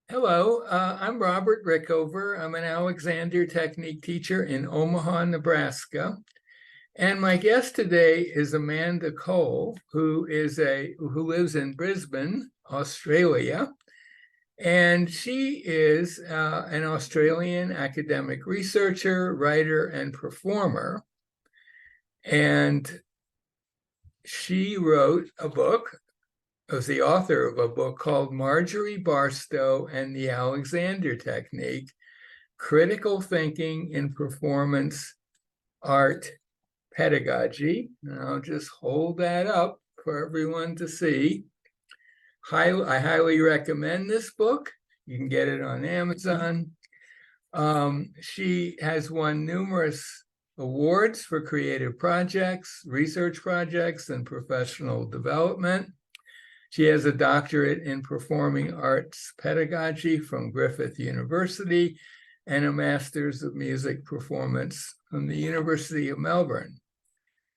Hello, I'm Robert Rickover. I'm an Alexander Technique teacher in Omaha, Nebraska. And my guest today is Amanda Cole, who lives in Brisbane, Australia. And she is an Australian academic researcher, writer, and performer. And she wrote a book, was the author of a book called Marjorie Barstow and the Alexander Technique, Critical Thinking in Performance Art Pedagogy. And I'll just hold that up for everyone to see. I highly recommend this book. You can get it on Amazon. She has won numerous awards for creative projects, research projects, and professional development. She has a doctorate in performing arts pedagogy from Griffith University and a master's of music performance from the University of Melbourne.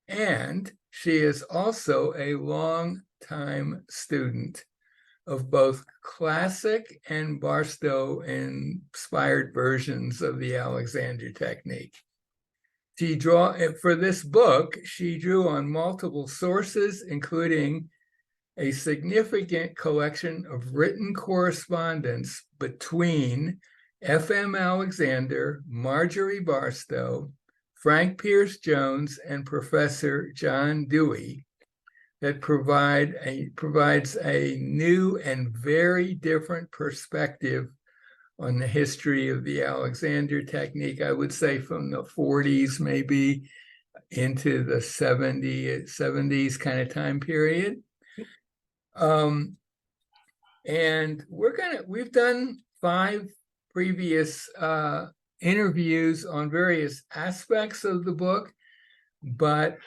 And she is also a long-time student of both classic and Barstow-inspired versions of the Alexander Technique. For this book, she drew on multiple sources, including a significant collection of written correspondence between F.M. Alexander, Marjorie Barstow, Frank Pierce Jones, and Professor John Dewey that provides a new and very different perspective on the history of the Alexander Technique, I would say from the 40s maybe into the 70s kind of time period. And we've done 5 previous interviews on various aspects of the book, but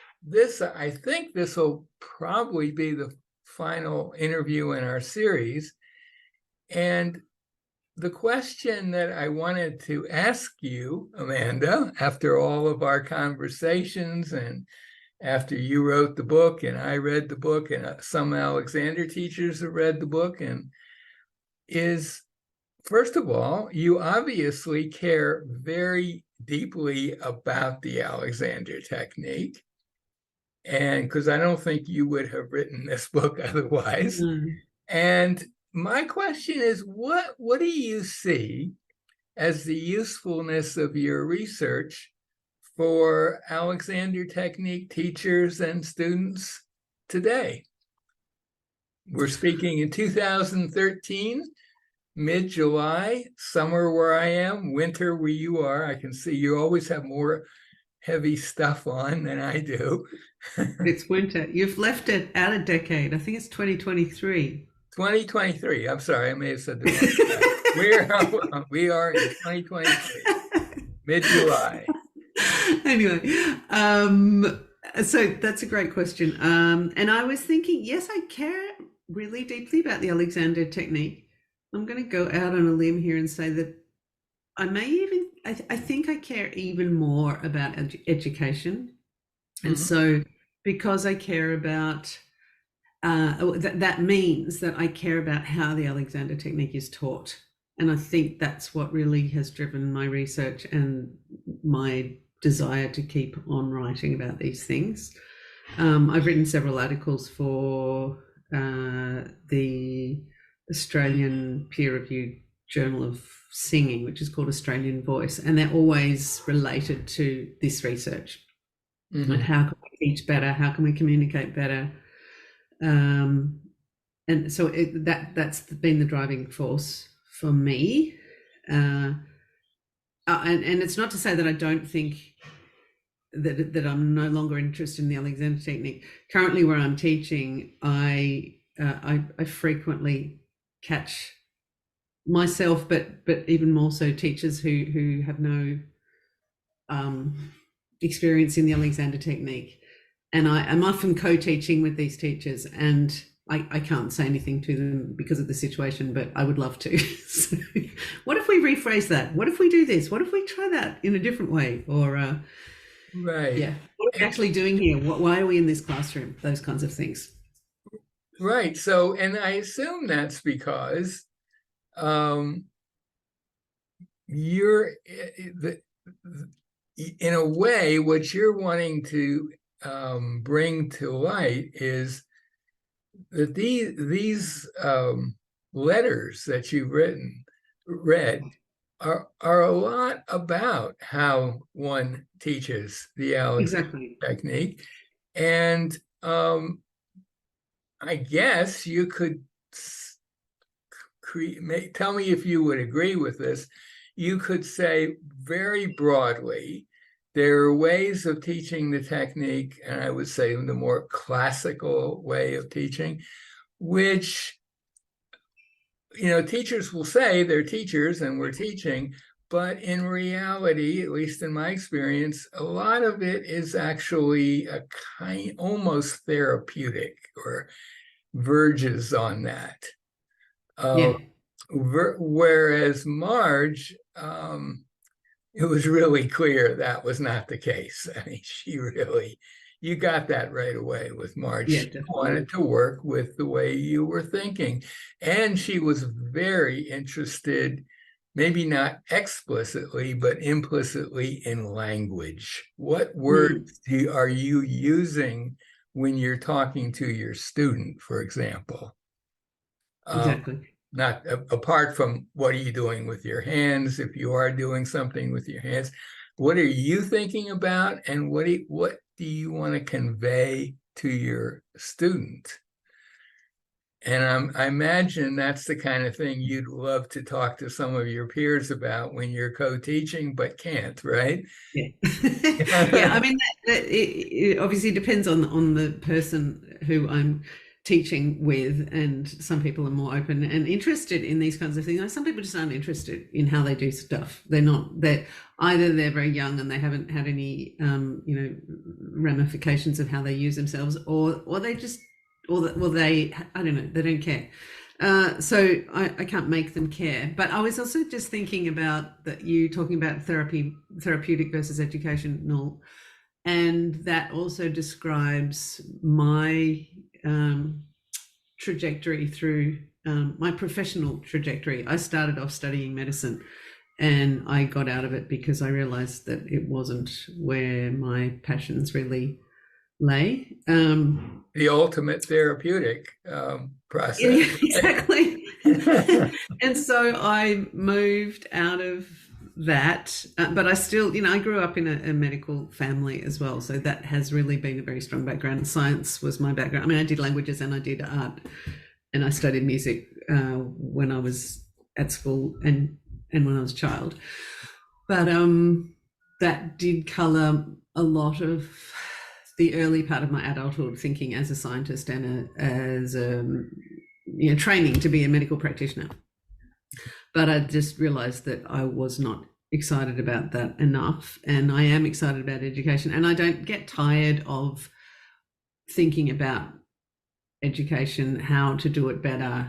I think this will probably be the final interview in our series. And the question that I wanted to ask you, Amanda, after all of our conversations and after you wrote the book and I read the book and some Alexander teachers have read the book, and is, first of all, you obviously care very deeply about the Alexander Technique. And because I don't think you would have written this book otherwise. And my question is, what do you see as the usefulness of your research for Alexander Technique teachers and students today? We're speaking in 2013, mid-July, summer where I am, winter where you are. I can see you always have more heavy stuff on than I do. It's winter. You've left it out a decade. I think it's 2023. 2023. I'm sorry, I may have said the wrong. We are in 2023, mid-July. Anyway, so that's a great question. And I was thinking, yes, I care really deeply about the Alexander Technique. I'm going to go out on a limb here and say that I think I care even more about education. And so because I care about, that means that I care about how the Alexander Technique is taught. And I think that's what really has driven my research and my desire to keep on writing about these things. I've written several articles for the Australian peer-reviewed Journal of Singing, which is called Australian Voice, and they're always related to this research. And how can we teach better? How can we communicate better? And so that's been the driving force for me. And it's not to say that I don't think that I'm no longer interested in the Alexander Technique. Currently, where I'm teaching, I frequently catch myself, but even more so teachers who have no experience in the Alexander Technique, and I'm often co-teaching with these teachers, and I can't say anything to them because of the situation, but I would love to. So, what if we rephrase that? What if we do this? What if we try that in a different way? Or right, yeah, what are we actually doing here? Why are we in this classroom? Those kinds of things. Right. So, and I assume that's because you're in a way, what you're wanting to bring to light is that these letters that you've read are a lot about how one teaches the Alexander technique. And I guess you could tell me if you would agree with this. You could say very broadly, there are ways of teaching the technique, and I would say the more classical way of teaching, which, teachers will say they're teachers and we're teaching, but in reality, at least in my experience, a lot of it is actually a kind, almost therapeutic, or verges on that. Whereas Marge, it was really clear that was not the case. I mean, you got that right away with Marge. Yeah, she wanted to work with the way you were thinking. And she was very interested, maybe not explicitly, but implicitly, in language. What words are you using when you're talking to your student, for example? Exactly. Not apart from what are you doing with your hands, if you are doing something with your hands, what are you thinking about, and what do you want to convey to your student? And I imagine that's the kind of thing you'd love to talk to some of your peers about when you're co-teaching, but can't, right? Yeah. Yeah, I mean, it obviously depends on the person who I'm teaching with, and some people are more open and interested in these kinds of things. Some people just aren't interested in how they do stuff. They're either very young and they haven't had any ramifications of how they use themselves, or they just they I don't know, they don't care. So I can't make them care. But I was also just thinking about that, you talking about therapeutic versus educational, and that also describes my trajectory through my professional trajectory. I started off studying medicine, and I got out of it because I realized that it wasn't where my passions really lay. The ultimate therapeutic process. Exactly. And so I moved out of that, but I still, I grew up in a medical family as well, so that has really been a very strong background. Science was my background. I mean, I did languages and I did art, and I studied music when I was at school and when I was a child. But that did color a lot of the early part of my adulthood thinking as a scientist and as training to be a medical practitioner. But I just realized that I was not excited about that enough, and I am excited about education, and I don't get tired of thinking about education, how to do it better.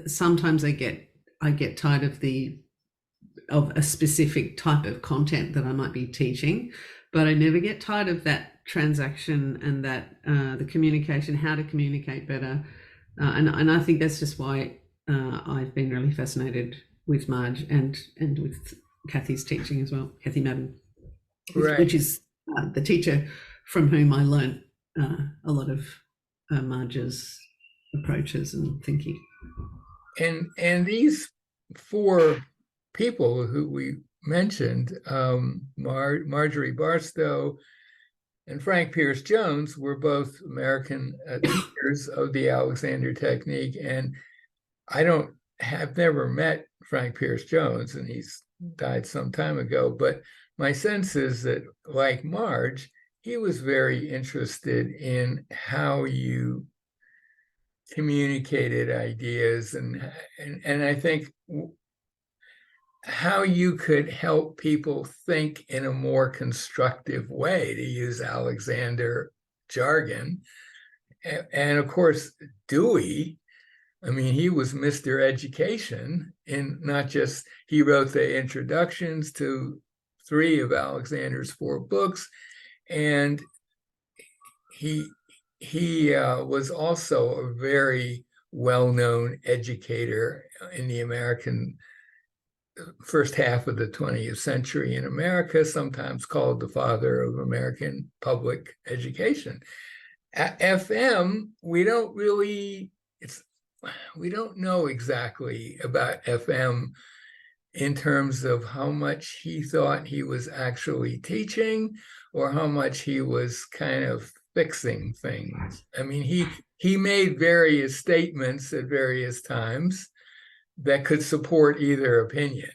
Sometimes I get tired of a specific type of content that I might be teaching, but I never get tired of that transaction and that the communication, how to communicate better. And I think that's just why I've been really fascinated with Marge and with Kathy's teaching as well, Kathy Madden, right, which is the teacher from whom I learned a lot of Marge's approaches and thinking. And these four people who we mentioned, Marjorie Barstow and Frank Pierce Jones, were both American teachers of the Alexander technique. And I have never met Frank Pierce Jones, and he's died some time ago, but my sense is that, like Marge, he was very interested in how you communicated ideas, and I think how you could help people think in a more constructive way, to use Alexander jargon. And of course, Dewey, I mean, he was Mr. Education, in not just, he wrote the introductions to 3 of Alexander's 4 books, and he was also a very well-known educator in the American first half of the 20th century in America, sometimes called the father of American public education. FM, we don't know exactly about FM in terms of how much he thought he was actually teaching or how much he was kind of fixing things. I mean, he made various statements at various times that could support either opinion.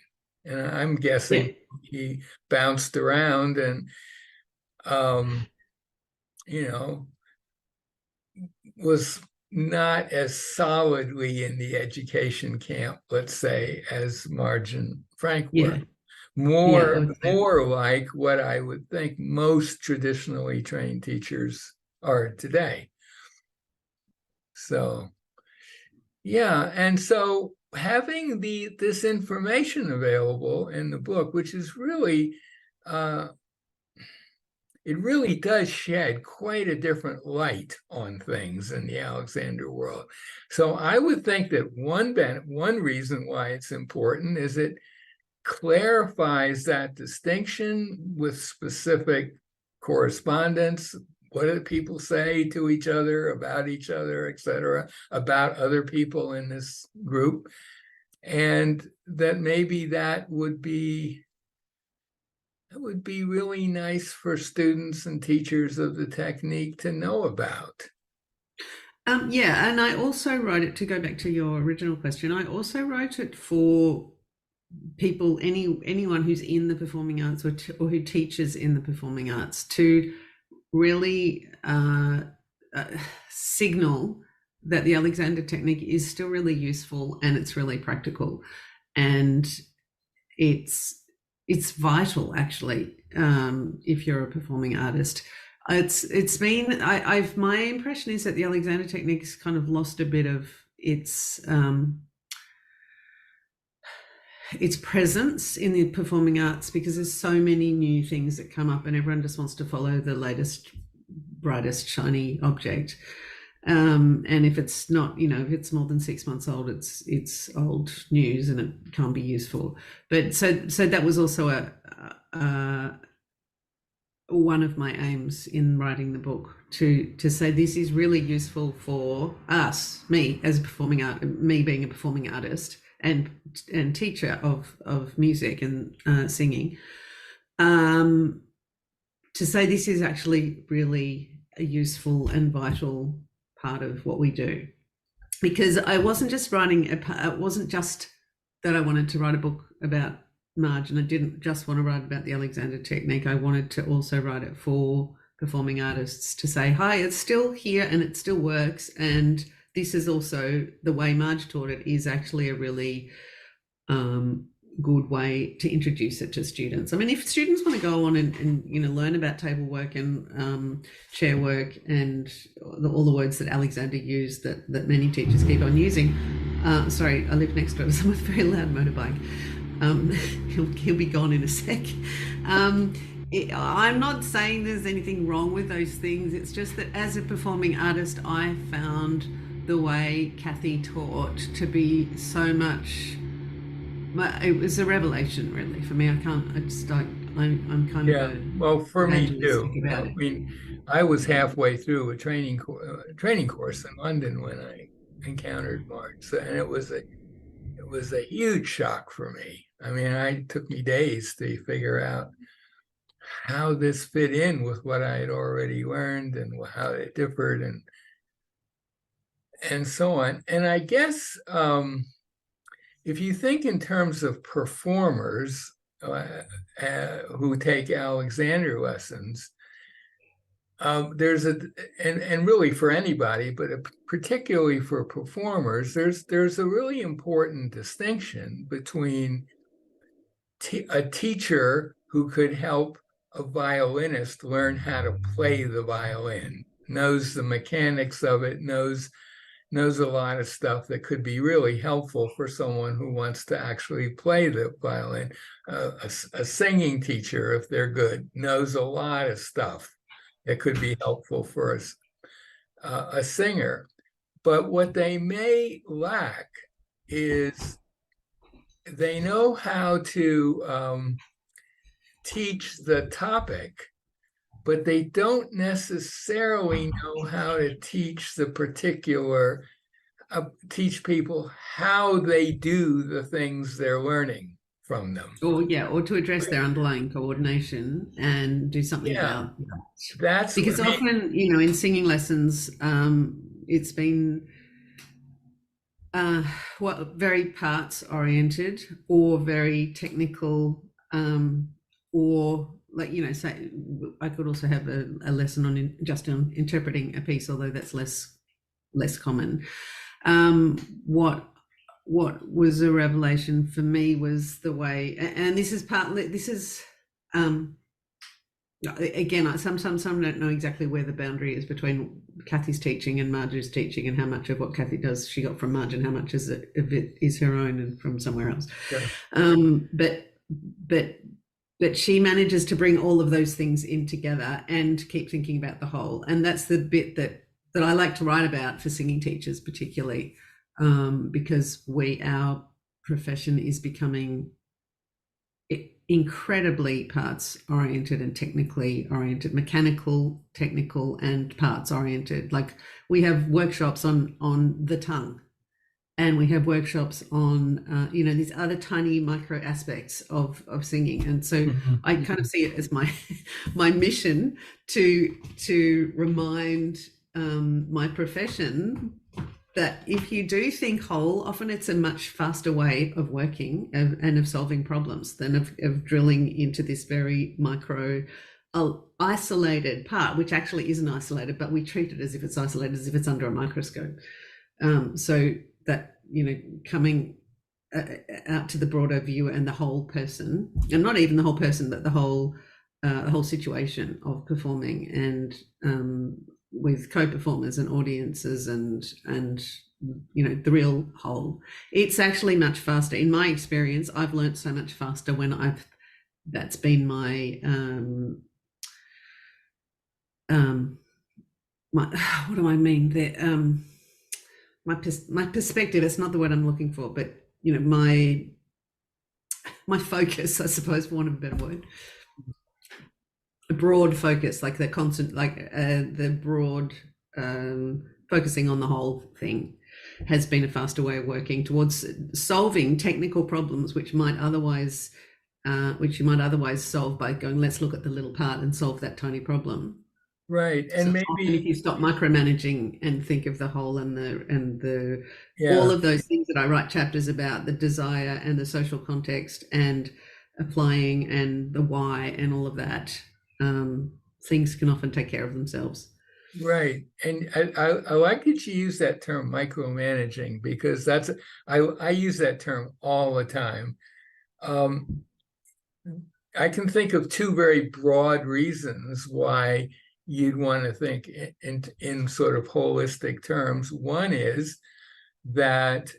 And I'm guessing he bounced around and, was not as solidly in the education camp, let's say, as Marge and Frank were. More like what I would think most traditionally trained teachers are today. So, yeah, and so having this information available in the book, which is really, it really does shed quite a different light on things in the Alexander world. So I would think that one reason why it's important is it clarifies that distinction with specific correspondence. What do people say to each other, et cetera, about other people in this group? And that maybe that would be really nice for students and teachers of the technique to know about. Yeah, and I also wrote it, to go back to your original question, I also wrote it for people, anyone who's in the performing arts or who teaches in the performing arts, to really signal that the Alexander technique is still really useful and it's really practical, and it's vital, actually, if you're a performing artist. It's been, my impression is that the Alexander technique's kind of lost a bit of its presence in the performing arts, because there's so many new things that come up and everyone just wants to follow the latest, brightest, shiny object. And if it's not, if it's more than 6 months old, it's old news and it can't be useful. But so that was also one of my aims in writing the book, to say this is really useful for us, me being a performing artist and teacher of music and singing, to say this is actually really a useful and vital part of what we do. Because I wasn't just it wasn't just that I wanted to write a book about Marge, and I didn't just want to write about the Alexander technique. I wanted to also write it for performing artists, to say, hi, it's still here and it still works, and this is also the way Marge taught it is actually a really good way to introduce it to students. I mean, if students want to go on and learn about table work and chair work and all the words that Alexander used that many teachers keep on using. Sorry, I live next door to someone with a very loud motorbike. He'll be gone in a sec. I'm not saying there's anything wrong with those things. It's just that as a performing artist, I found the way Kathy taught to be so much. It was a revelation, really, for me. I'm kind of well, for me too. I mean, I was halfway through a training course in London when I encountered Marge, and it was a huge shock for me. I mean, it took me days to figure out how this fit in with what I had already learned and how it differed and so on. And I guess if you think in terms of performers who take Alexander lessons, there's and really for anybody, but particularly for performers, there's a really important distinction between a teacher who could help a violinist learn how to play the violin, knows the mechanics of it, knows a lot of stuff that could be really helpful for someone who wants to actually play the violin. A singing teacher, if they're good, knows a lot of stuff that could be helpful for a singer. But what they may lack is they know how to teach the topic, but they don't necessarily know how to teach the particular, teach people how they do the things they're learning from them. Or to address their underlying coordination and do something about that. That's because often, in singing lessons, it's been very parts oriented or very technical, or say I could also have a lesson on just on interpreting a piece, although that's less common. What was a revelation for me was the way, and this is again, I sometimes don't know exactly where the boundary is between Kathy's teaching and Marjorie's teaching, and how much of what Kathy does she got from Marge, and how much of it is her own and from somewhere else. Sure. But she manages to bring all of those things in together and keep thinking about the whole, and that's the bit that I like to write about for singing teachers particularly, because our profession is becoming incredibly parts oriented and technically oriented, mechanical, technical, and parts oriented. Like, we have workshops on the tongue, and we have workshops on these other tiny micro aspects of singing. And so I kind of see it as my mission to remind my profession that if you do think whole, often it's a much faster way of working and of solving problems than of drilling into this very micro, isolated part, which actually isn't isolated, but we treat it as if it's isolated, as if it's under a microscope. So that, coming out to the broader view and the whole person, and not even the whole person, but the whole situation of performing, and with co-performers and audiences and the real whole. It's actually much faster. In my experience, I've learned so much faster when that's been my what do I mean there? My perspective, it's not the word I'm looking for, but my focus, I suppose, for want of a better word. A broad focus, like the constant, the broad focusing on the whole thing, has been a faster way of working towards solving technical problems, which you might otherwise solve by going, let's look at the little part and solve that tiny problem. Right, and so maybe if you stop micromanaging and think of the whole and the all of those things that I write chapters about, the desire and the social context and applying and the why and all of that. Things can often take care of themselves. Right. And I like that you use that term micromanaging, because I use that term all the time. I can think of two very broad reasons why you'd want to think in sort of holistic terms. One is that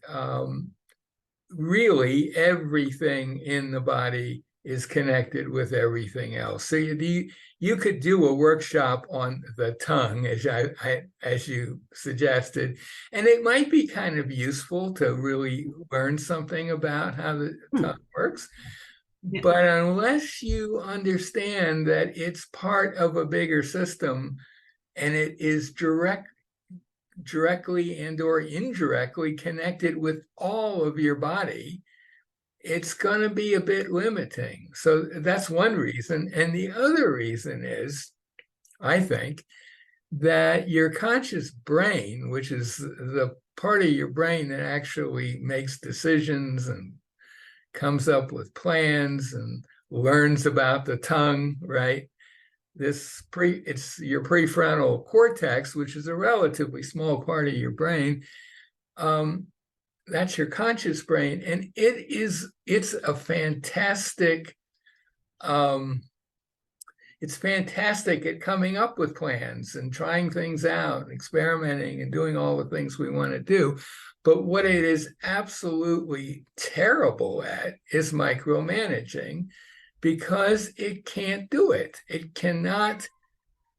really everything in the body is connected with everything else. So you could do a workshop on the tongue, as you suggested, and it might be kind of useful to really learn something about how the tongue works. Yeah. But unless you understand that it's part of a bigger system and it is directly and or indirectly connected with all of your body, it's going to be a bit limiting. So that's one reason. And the other reason is, I think, that your conscious brain, which is the part of your brain that actually makes decisions and comes up with plans and learns about the tongue, right? It's your prefrontal cortex, which is a relatively small part of your brain. That's your conscious brain, and it's a fantastic, it's fantastic at coming up with plans and trying things out, and experimenting and doing all the things we want to do. But what it is absolutely terrible at is micromanaging, because it can't do it. It cannot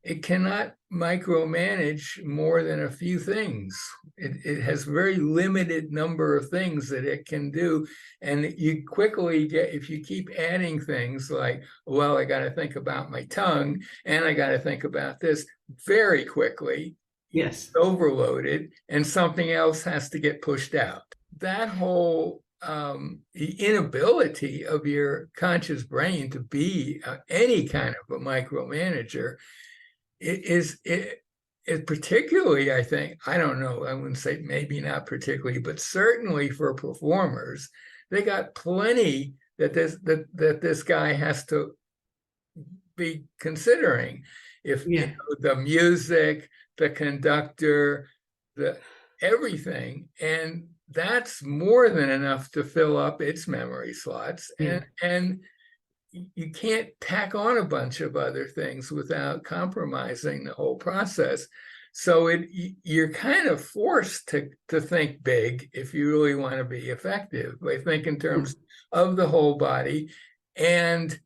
it cannot micromanage more than a few things. It has very limited number of things that it can do. And you quickly get, if you keep adding things like, well, I got to think about my tongue and I got to think about this, very quickly, Yes. overloaded, and something else has to get pushed out. That whole the inability of your conscious brain to be any kind of a micromanager it particularly, I think, I don't know, I wouldn't say maybe not particularly, but certainly for performers, they got plenty that this guy has to be considering. If you know, the music, the conductor, the everything, and that's more than enough to fill up its memory slots. And you can't tack on a bunch of other things without compromising the whole process. So you're kind of forced to think big if you really want to be effective, by think in terms of the whole body and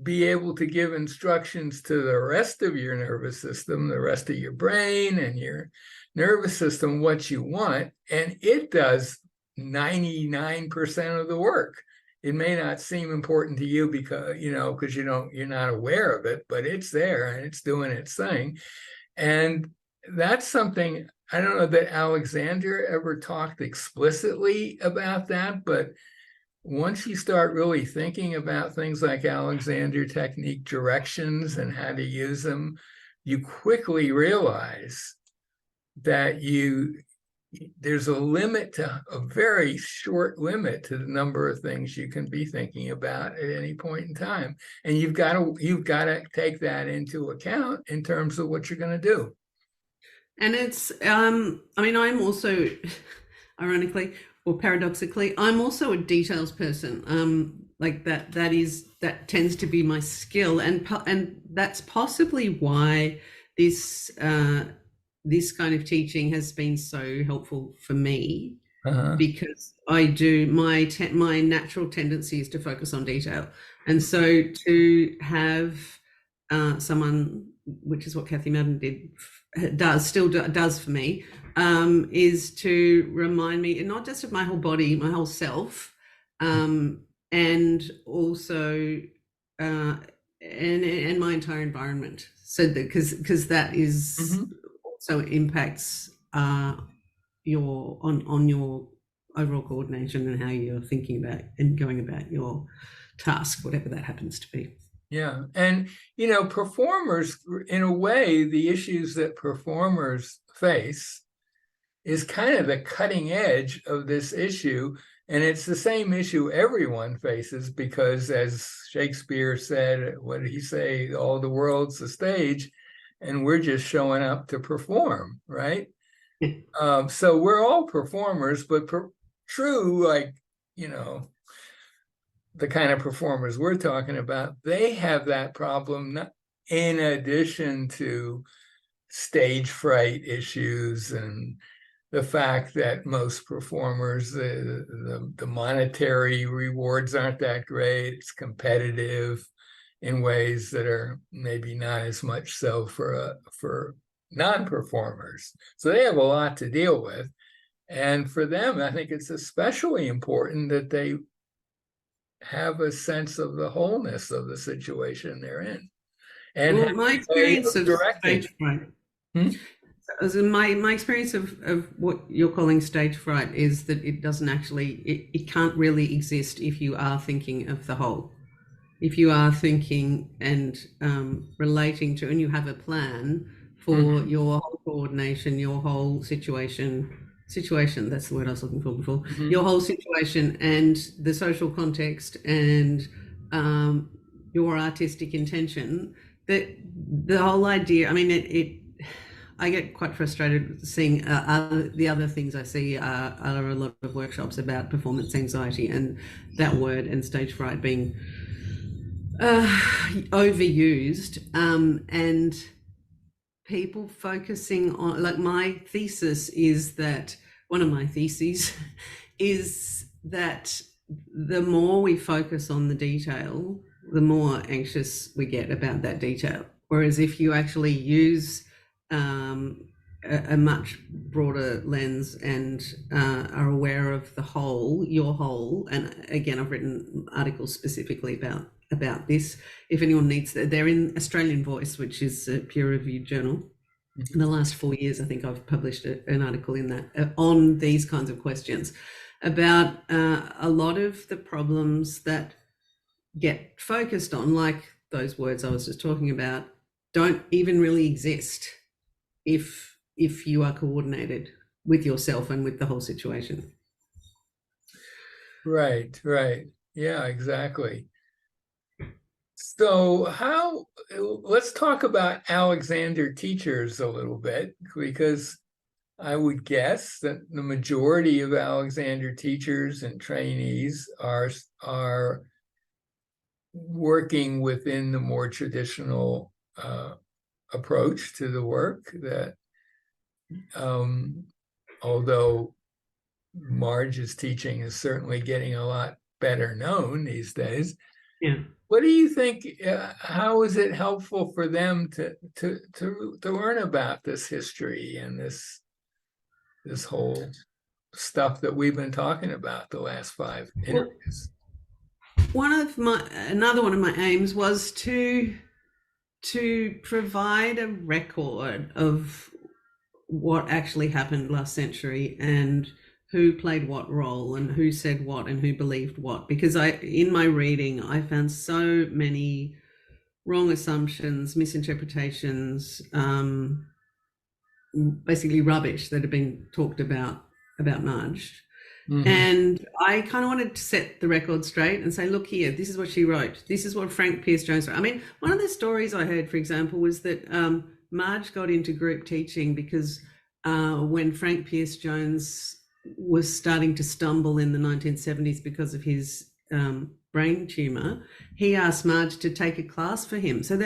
be able to give instructions to the rest of your nervous system, the rest of your brain and your nervous system, what you want. And it does 99% of the work. It may not seem important to you because, you're not aware of it, but it's there and it's doing its thing. And that's something, I don't know that Alexander ever talked explicitly about that, but once you start really thinking about things like Alexander technique directions and how to use them, you quickly realize that there's a limit, to a very short limit to the number of things you can be thinking about at any point in time. And you've got to take that into account in terms of what you're going to do. And it's, I'm also, ironically or paradoxically, I'm also a details person. Like that tends to be my skill. And that's possibly why this kind of teaching has been so helpful for me, because I do, my natural tendency is to focus on detail. And so to have someone, which is what Kathy Madden still does for me, is to remind me, and not just of my whole body, my whole self, and also and my entire environment. So because that is also impacts your overall coordination and how you're thinking about and going about your task, whatever that happens to be. Yeah. And, performers, in a way, the issues that performers face is kind of the cutting edge of this issue. And it's the same issue everyone faces because, as Shakespeare said, what did he say? All the world's the stage, and we're just showing up to perform, right? So we're all performers, but true, like, the kind of performers we're talking about, they have that problem in addition to stage fright issues and the fact that most performers, the monetary rewards aren't that great. It's competitive in ways that are maybe not as much so for non-performers. So they have a lot to deal with. And for them, I think it's especially important that they have a sense of the wholeness of the situation they're in. And my experience of stage fright, my experience of what you're calling stage fright is that it doesn't actually, it can't really exist if you are thinking of the whole. If you are thinking and relating to, and you have a plan for your whole coordination, your whole situation, that's the word I was looking for before, your whole situation and the social context and your artistic intention, that the whole idea, I get quite frustrated seeing the other things I see are a lot of workshops about performance anxiety, and that word and stage fright being overused, and people focusing on, like, my thesis is that, one of my theses is that the more we focus on the detail, the more anxious we get about that detail. Whereas if you actually use a much broader lens and are aware of the whole, your whole, and again, I've written articles specifically about this. If anyone needs that, they're in Australian Voice, which is a peer-reviewed journal. In the last 4 years, I think I've published an article in that on these kinds of questions about a lot of the problems that get focused on, like those words I was just talking about, don't even really exist if you are coordinated with yourself and with the whole situation. Right. Yeah, exactly. So let's talk about Alexander teachers a little bit, because I would guess that the majority of Alexander teachers and trainees are working within the more traditional approach to the work that, although Marge's teaching is certainly getting a lot better known these days. Yeah. What do you think? How is it helpful for them to learn about this history and this whole stuff that we've been talking about the last 5 interviews? Another one of my aims was to provide a record of what actually happened last century and who played what role and who said what and who believed what, because in my reading I found so many wrong assumptions, misinterpretations, basically rubbish that had been talked about Marge. Mm-hmm. And I kind of wanted to set the record straight and say, look here, this is what she wrote. This is what Frank Pierce-Jones wrote. I mean, one of the stories I heard, for example, was that Marge got into group teaching because when Frank Pierce-Jones was starting to stumble in the 1970s because of his brain tumor, he asked Marge to take a class for him. So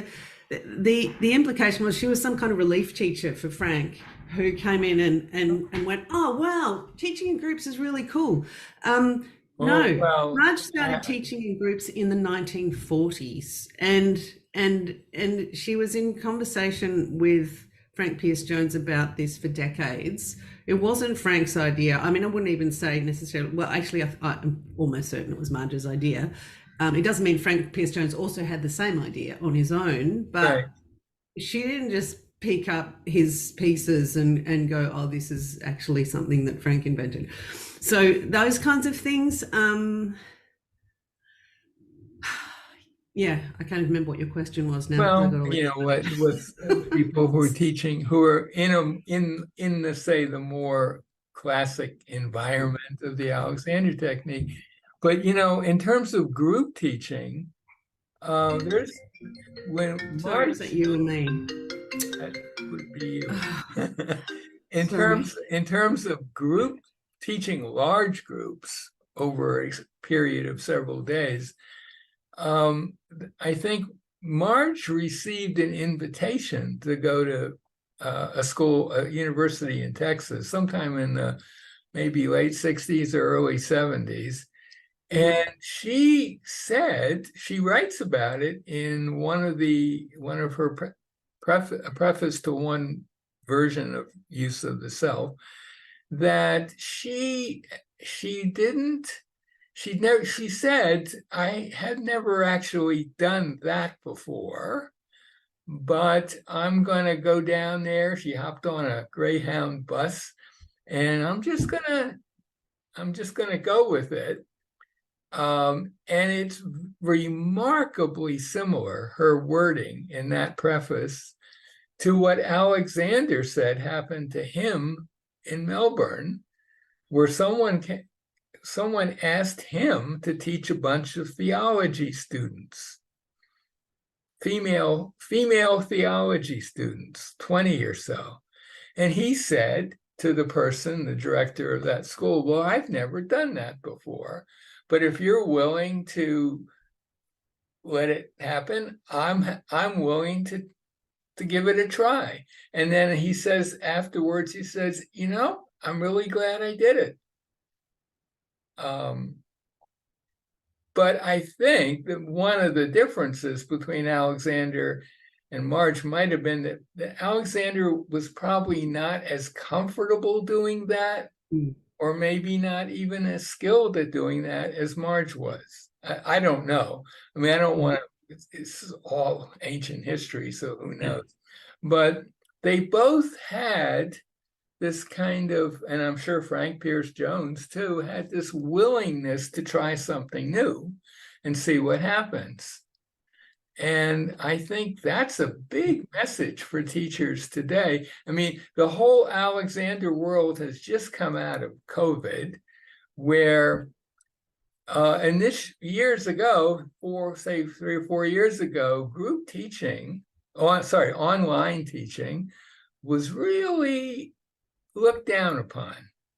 the implication was she was some kind of relief teacher for Frank, who came in and went, oh, wow, teaching in groups is really cool. Marge started teaching in groups in the 1940s, and she was in conversation with Frank Pierce-Jones about this for decades. It wasn't Frank's idea. I mean, I wouldn't even say necessarily, well, actually, I'm almost certain it was Marge's idea. It doesn't mean Frank Pierce-Jones also had the same idea on his own, but she didn't just pick up his pieces and go, oh, this is actually something that Frank invented. So those kinds of things, yeah, I can't remember what your question was now. Well, you know, with people who are teaching, who are in the, say, the more classic environment of the Alexander technique. But, you know, in terms of group teaching, there's when Sorry, is that you and me? That would be you. In terms of group teaching, large groups over a period of several days, I think Marge received an invitation to go to a university in Texas sometime in the maybe late 60s or early 70s. And she said, she writes about it in one of her preface to one version of Use of the Self, that she said, I had never actually done that before, but I'm going to go down there. She hopped on a Greyhound bus, and I'm just going to go with it. And it's remarkably similar, her wording in that preface, to what Alexander said happened to him in Melbourne, where someone asked him to teach a bunch of theology students, female theology students, 20 or so. And he said to the person, the director of that school, well, I've never done that before, but if you're willing to let it happen, I'm willing to give it a try. And then he says afterwards, he says, you know, I'm really glad I did it. But I think that one of the differences between Alexander and Marge might have been, that Alexander was probably not as comfortable doing that, or maybe not even as skilled at doing that as Marge was. I don't know. I mean, I don't want to, it's all ancient history, so who knows? But they both had this kind of, and I'm sure Frank Pierce Jones too, had this willingness to try something new and see what happens. And I think that's a big message for teachers today. I mean, the whole Alexander world has just come out of COVID, where and this years ago, say 3 or 4 years ago, group teaching, online teaching was really looked down upon.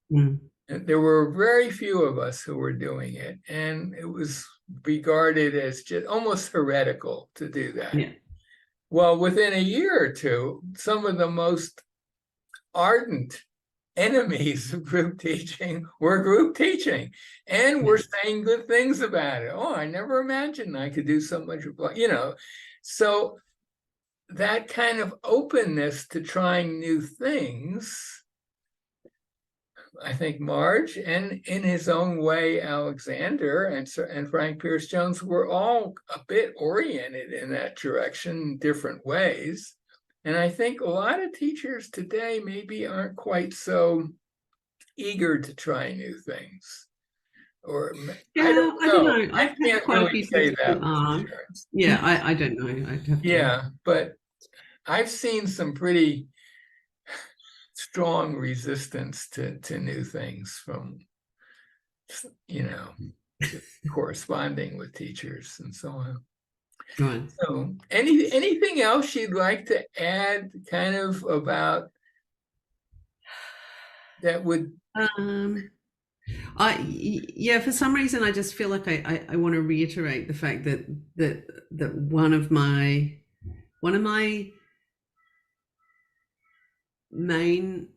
And there were very few of us who were doing it, and it was regarded as just almost heretical to do that. Yeah. Well, within a year or two, some of the most ardent enemies of group teaching were group teaching, and were saying good things about it. Oh, I never imagined I could do so much, so that kind of openness to trying new things, I think Marge, and in his own way, Alexander and Frank Pierce Jones were all a bit oriented in that direction in different ways. And I think a lot of teachers today maybe aren't quite so eager to try new things. Or I don't know. I can't really say that. Yeah, I don't know. I'd have to... Yeah, but I've seen some pretty strong resistance to new things from, corresponding with teachers and so on. Right. So anything else you'd like to add kind of about that would... for some reason I just feel like I want to reiterate the fact that one of my main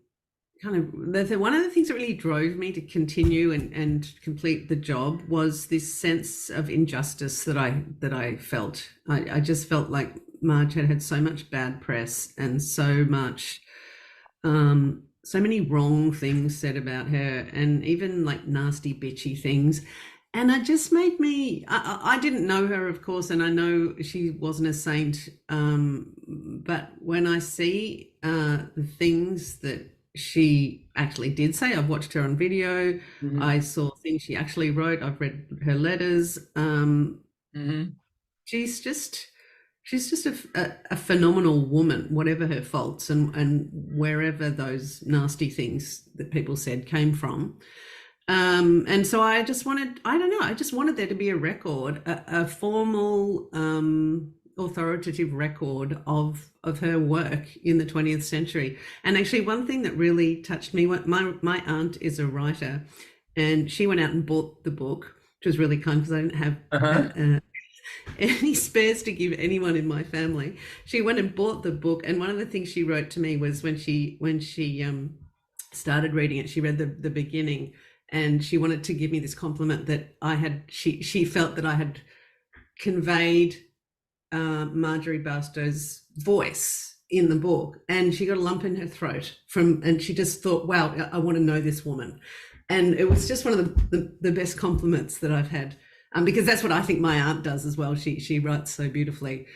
kind of one of the things that really drove me to continue and complete the job was this sense of injustice that I felt. I just felt like Marge had so much bad press and so many wrong things said about her, and even like nasty bitchy things. And it just made me, I didn't know her, of course, and I know she wasn't a saint, but when I see the things that she actually did say, I've watched her on video, I saw things she actually wrote, I've read her letters. She's just a phenomenal woman, whatever her faults and wherever those nasty things that people said came from. And so I just wanted there to be a record, a formal, authoritative record of her work in the 20th century. And actually one thing that really touched me, my aunt is a writer, and she went out and bought the book, which was really kind because I didn't have any spares to give anyone in my family. She went and bought the book, and one of the things she wrote to me was when she started reading it, she read the beginning, and she wanted to give me this compliment that she felt that I had conveyed Marjorie Barstow's voice in the book, and she got a lump in her throat and she just thought, wow, I want to know this woman. And it was just one of the best compliments that I've had, because that's what I think my aunt does as well. She writes so beautifully.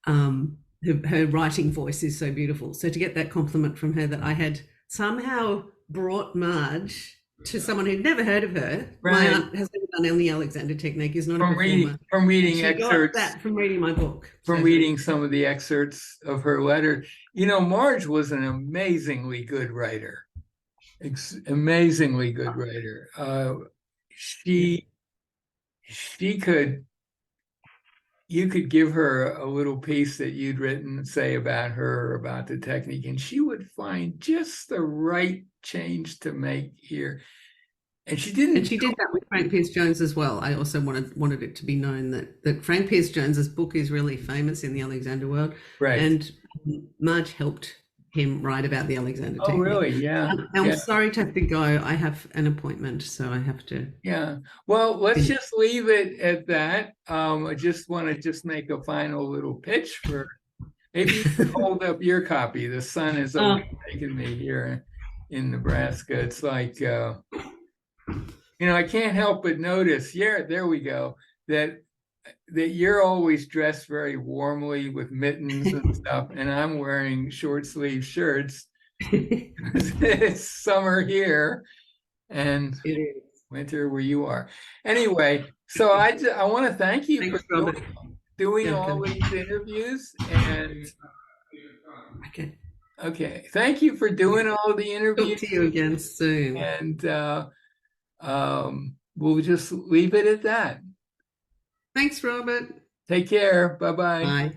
Her writing voice is so beautiful. So to get that compliment from her, that I had somehow brought Marge to someone who'd never heard of her. Right. My aunt has never done any Alexander technique, is not a performer. From reading Got excerpts. that from reading my book. From reading some of the excerpts of her letter. Marge was an amazingly good writer. Amazingly good writer. You could give her a little piece that you'd written, say, about her or about the technique, and she would find just the right change to make here. And she didn't. And she did that with Frank Pierce Jones as well. I also wanted it to be known that Frank Pierce Jones's book is really famous in the Alexander world. Right. And Marge helped him write about the Alexander technique. Oh, really? Yeah. I'm sorry to have to go. I have an appointment, so I have to. Yeah. Well, let's just leave it at that. I just want to make a final little pitch for Maybe you can hold up your copy. The sun has Oh. overtaken me here in Nebraska. It's like, I can't help but notice, there we go, that you're always dressed very warmly with mittens and stuff, and I'm wearing short sleeve shirts. It's summer here and winter where you are. Anyway, so I want to thank you Thanks, for Robert. doing all these interviews. And okay, thank you for doing all the interviews. Talk to you again soon. And we'll just leave it at that. Thanks, Robert. Take care. Bye-bye. Bye.